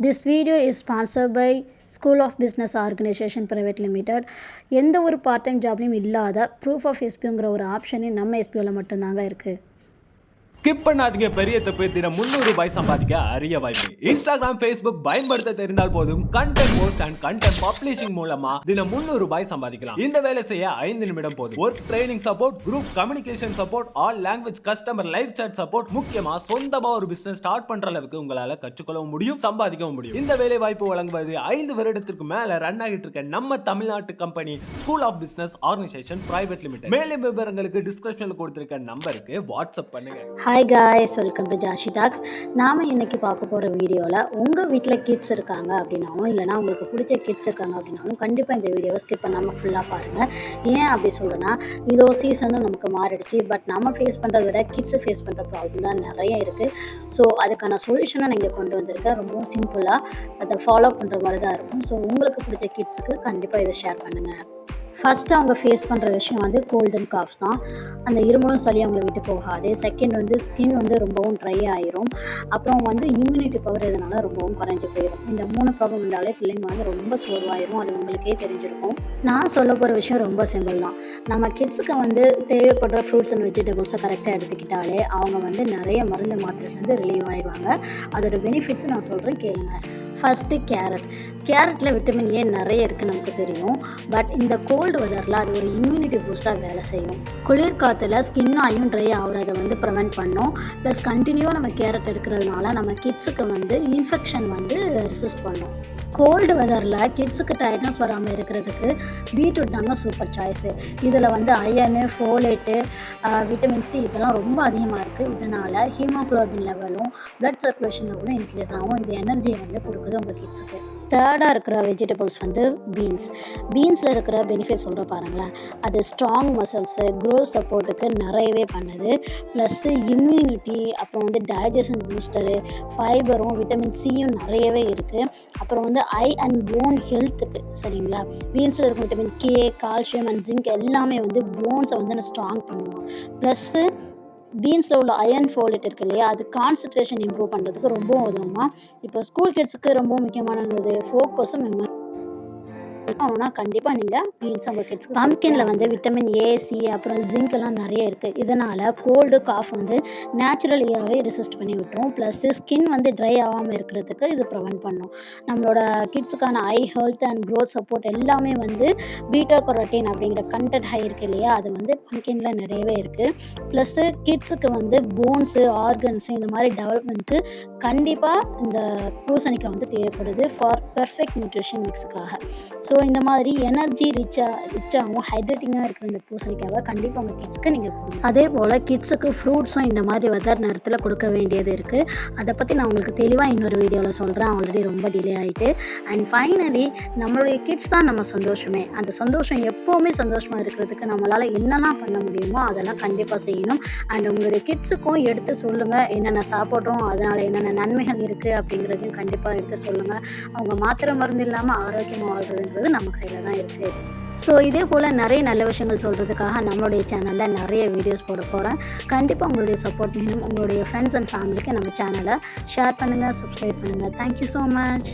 This video is sponsored by School of Business Organization Private Limited. எந்த ஒரு part time ஜாப்லையும் இல்லாத proof of எஸ்பிஓங்கிற ஒரு ஆப்ஷனே நம்ம எஸ்பிஓவில் மட்டும்தாங்க இருக்குது. ஸ்கிப் பண்ணாதீங்க, பெரிய தப்பு. தினம் 300 ரூபாய் சம்பாதிக்க அரிய வாய்ப்பு. இன்ஸ்டாகிராம், ஃபேஸ்புக் பயன்படுத்த தெரிந்தால் போதும் content post and content publishing மூலமா தினம் 300 ரூபாய் சம்பாதிக்கலாம். இந்த வேலை செய்ய 5 நிமிடம் போதும். Work training support, group communication support, all language customer live chat support, முக்கியமா சொந்தமா ஒரு பிசினஸ் ஸ்டார்ட் பண்ற அளவுக்கு உங்களால கற்றுக்கொள்ளவும் முடியும், சம்பாதிக்கவும் முடியும். இந்த வேலை வாய்ப்பு வழங்குவது 5 வருடத்திற்கு மேல ரன் ஆகிட்டு இருக்க நம்ம தமிழ்நாட்டு company school of business organisation private limited. மேலும் விவரங்களுக்கு டிஸ்கிரிப்ஷன்ல கொடுத்திருக்க நம்பருக்கு வாட்ஸ்அப் பண்ணுங்க. Hi guys, welcome to Josh Talks. நாம் இன்றைக்கி பார்க்க போகிற வீடியோவில் உங்கள் வீட்டில் கிட்ஸ் இருக்காங்க அப்படின்னாலும், இல்லைனா உங்களுக்கு பிடிச்ச கிட்ஸ் இருக்காங்க அப்படின்னாலும் கண்டிப்பாக இந்த வீடியோவை ஸ்கிப் பண்ணாமல் ஃபுல்லாக பாருங்கள். ஏன் அப்படி சொல்கிறேன்னா, இதோ சீசனும் நமக்கு மாறிடுச்சு. பட் நம்ம ஃபேஸ் பண்ணுறத விட கிட்ஸை ஃபேஸ் பண்ணுற ப்ராப்ளம் தான் நிறைய இருக்குது. ஸோ அதுக்கான சொல்யூஷனை நீங்கள் கொண்டு வந்திருக்கேன். ரொம்பவும் சிம்பிளாக அதை ஃபாலோ பண்ணுற மாதிரி தான் இருக்கும். ஸோ உங்களுக்கு பிடிச்ச கிட்ஸுக்கு கண்டிப்பாக இதை ஷேர் பண்ணுங்கள். ஃபஸ்ட்டு அவங்க ஃபேஸ் பண்ணுற விஷயம் வந்து கோல்ட் அண்ட் காஃப் தான். அந்த இருமலும் சளி அவங்கள விட்டு போகாது. செகண்ட் வந்து ஸ்கின் வந்து ரொம்பவும் ட்ரை ஆயிரும். அப்புறம் வந்து இம்யூனிட்டி பவர் இதனால் ரொம்பவும் குறைஞ்சி போயிடும். இந்த 3 ப்ராப்ளம் இருந்தாலே பிள்ளைங்க வந்து ரொம்ப சோர்வாயிரும். அது உங்களுக்கே தெரிஞ்சிருக்கும். நான் சொல்ல போகிற விஷயம் ரொம்ப சிம்பிள் தான். நம்ம கிட்ஸுக்கு வந்து தேவைப்படுற ஃப்ரூட்ஸ் அண்ட் வெஜிடபிள்ஸை கரெக்டாக எடுத்துக்கிட்டாலே அவங்க வந்து நிறைய மருந்து மாத்திரைலேருந்து ரிலீவ் ஆயிடுவாங்க. அதோட பெனிஃபிட்ஸ் நான் சொல்கிறேன், கேளுங்க. ஃபஸ்ட்டு கேரட்டில் விட்டமின் ஏ நிறைய இருக்குது நமக்கு தெரியும். பட் இந்த கோல்டு வெதரில் அது ஒரு இம்யூனிட்டி பூஸ்டாக வேலை செய்யும். குளிர் காற்றுல ஸ்கின்னாயும் ட்ரை ஆகிறத வந்து ப்ரிவெண்ட் பண்ணும். ப்ளஸ் கண்டினியூவாக நம்ம கேரட் எடுக்கிறதுனால நம்ம கிட்ஸுக்கு வந்து இன்ஃபெக்ஷன் வந்து ரெசிஸ்ட் பண்ணும். கோல்டு வெதரில் கிட்ஸுக்கு டயர்ட்னஸ் வராமல் இருக்கிறதுக்கு பீட்ரூட் தாங்க சூப்பர் சாய்ஸு. இதில் வந்து அயனு, ஃபோலேட்டு, விட்டமின் சி இதெல்லாம் ரொம்ப அதிகமாக இருக்குது. இதனால் ஹீமோக்ளோபின் லெவலும் பிளட் சர்க்குலேஷன் லெவலும் இன்க்ரீஸ் ஆகும். இது எனர்ஜியை வந்து கொடுக்குது உங்கள் கிட்ஸுக்கு. தேர்டாக இருக்கிற வெஜிடபிள்ஸ் வந்து பீன்ஸில் இருக்கிற பெனிஃபிட் சொல்கிற பாருங்களேன். அது ஸ்ட்ராங் மசில்ஸு, க்ரோத் சப்போர்ட்டுக்கு நிறையவே பண்ணுது. ப்ளஸ்ஸு இம்யூனிட்டி, அப்புறம் வந்து டைஜஷன் பூஸ்டரு, ஃபைபரும் விட்டமின் சியும் நிறையவே இருக்குது. அப்புறம் வந்து ஐ அண்ட் போன் ஹெல்த்துக்கு சரிங்களா. பீன்ஸில் இருக்கும் vitamin K, calcium and zinc எல்லாமே வந்து போன்ஸை வந்து ஸ்ட்ராங் பண்ணுவோம். ப்ளஸ்ஸு பீன்ஸில் உள்ள அயன் ஃபோலேட் இருக்கு இல்லையா, அது கான்சன்ட்ரேஷன் இம்ப்ரூவ் பண்ணுறதுக்கு ரொம்ப உதவுமா. இப்போ ஸ்கூல் கிட்ஸுக்கு ரொம்ப முக்கியமானது ஃபோக்கஸும் மெமரி. ஆனால் கண்டிப்பாக நீங்கள் பீன்ஸ் உங்கள் கிட்ஸ். பம்ப்கின்ல வந்து விட்டமின் ஏ, சி, அப்புறம் ஜிங்க் எல்லாம் நிறைய இருக்குது. இதனால் கோல்டு காஃப் வந்து நேச்சுரலியாகவே ரெசிஸ்ட் பண்ணி விட்டுரும். ப்ளஸ் ஸ்கின் வந்து ட்ரை ஆகாமல் இருக்கிறதுக்கு இது ப்ரிவெண்ட் பண்ணும். நம்மளோட கிட்ஸுக்கான ஐ ஹெல்த் அண்ட் க்ரோத் சப்போர்ட் எல்லாமே வந்து பீட்டா கரோட்டின் அப்படிங்கிற கண்டென்ட் ஹை இருக்குது இல்லையா, அது வந்து பம்ப்கின்ல நிறையவே இருக்குது. ப்ளஸ்ஸு கிட்ஸுக்கு வந்து போன்ஸு, ஆர்கன்ஸு இந்த மாதிரி டெவலப்மெண்ட்டுக்கு கண்டிப்பாக இந்த பூசணிக்காய் வந்து தேவைப்படுது ஃபார் பெர்ஃபெக்ட் நியூட்ரிஷன் மிக்ஸுக்காக. ஸோ இந்த மாதிரி எனர்ஜி ரிச்சாகவும் ஹைட்ரேட்டிங்காக இருக்கிற இந்த பூசணிக்காவை கண்டிப்பாக உங்கள் கிட்ஸுக்கு நீங்கள் கொடுங்க. அதே போல் கிட்ஸுக்கு ஃப்ரூட்ஸும் இந்த மாதிரி வெதர் நேரத்தில் கொடுக்க வேண்டியது இருக்குது. அதை பற்றி நான் உங்களுக்கு தெளிவாக இன்னொரு வீடியோவில் சொல்கிறேன். ஆல்ரெடி ரொம்ப டிலே ஆகிட்டு. அண்ட் ஃபைனலி நம்மளுடைய கிட்ஸ் தான் நம்ம சந்தோஷமே. அந்த சந்தோஷம் எப்போவுமே சந்தோஷமாக இருக்கிறதுக்கு நம்மளால் என்னெல்லாம் பண்ண முடியுமோ அதெல்லாம் கண்டிப்பாக செய்யணும். அண்ட் உங்களுடைய கிட்ஸுக்கும் எடுத்து சொல்லுங்கள் என்னென்ன சாப்பிட்றோம், அதனால் என்னென்ன நன்மைகள் இருக்குது அப்படிங்கிறதையும் கண்டிப்பாக எடுத்து சொல்லுங்கள். அவங்க மாத்திரை மருந்து இல்லாமல் ஆரோக்கியமாக வாழ்றதுன்றது நம்ம கையில் தான் இருக்குது. ஸோ இதே போல் நிறைய நல்ல விஷயங்கள் சொல்கிறதுக்காக நம்மளுடைய சேனலில் நிறைய வீடியோஸ் போட போகிறேன். கண்டிப்பாக உங்களுடைய சப்போர்ட் வேணும். உங்களுடைய ஃப்ரெண்ட்ஸ் அண்ட் ஃபேமிலிக்கு நம்ம சேனலை ஷேர் பண்ணுங்கள், சப்ஸ்கிரைப் பண்ணுங்கள். Thank you so much.